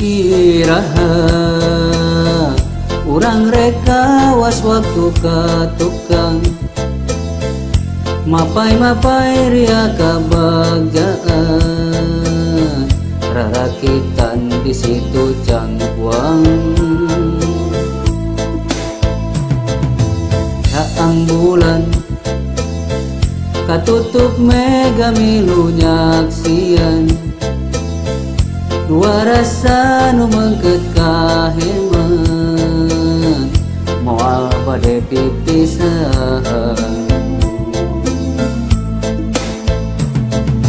Iraha urang reka was waktu ka tukang mapai-mapai ria kabagjaan rarakitan di situ cangkuang saang bulan katutup mega milu nyaksian dua rasa nu mengket kaheman moal bade pipisan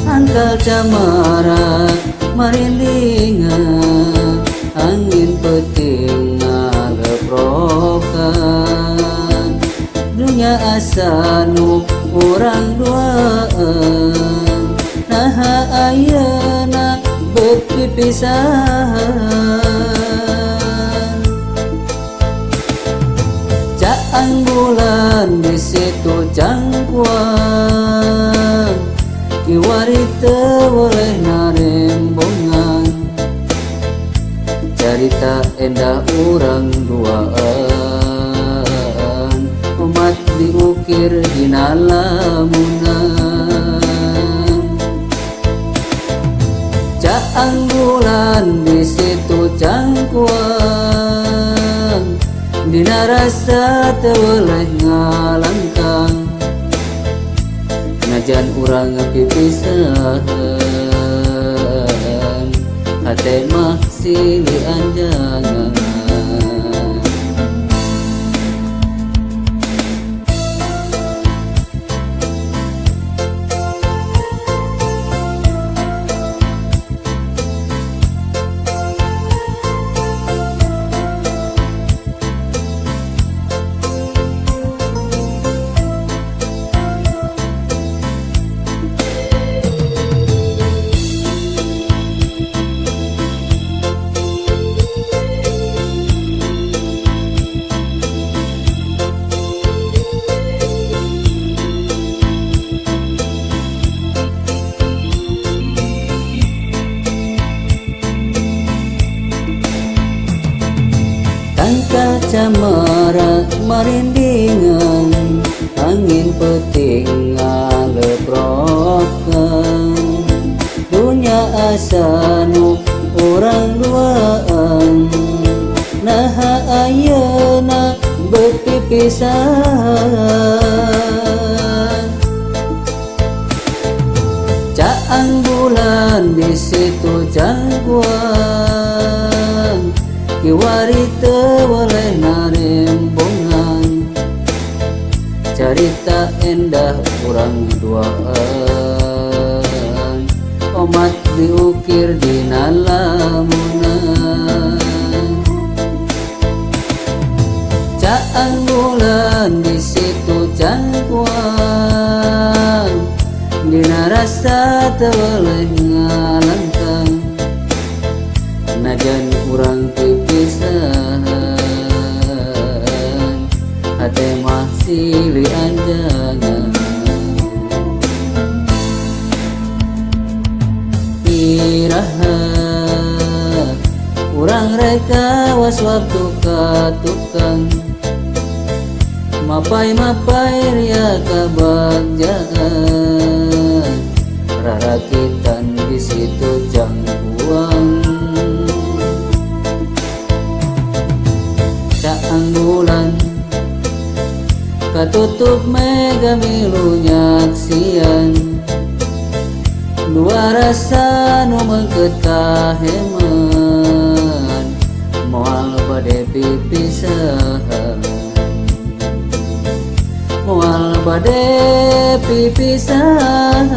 angkal camara marindingan angin peting ngaleprokan dunia asa nu urang duaan naha ayeuna pipisan caang bulan di situ cangkuan kiwari teu boleh narembongan carita endah urang duaan umat diukir dina lamunan caang bulan di situ cangkuan dina rasa teu boleh ngalangkang najan urang pipisan hate mah silih anjangan angkal camara marindingan angin peting ngaleprokan dunia asa nu urang duaan naha ayeuna bepipisan caang bulan di situ cangkuan kiwari teu boleh narembongan carita endah urang duaan omat diukir dina lamunan caang bulan di situ cangkuan dina rasa teu boleh ngalangkang najan urang pipisan hate mah silih anjangan iraha urang reka was waktu ka tukang mapai-mapai ria kabagjaan rarakitan di situ cangkuang caang bulan katutup mega milu nyaksian dua rasa nu mengket kaheman moal bade pipisan moal bade pipisan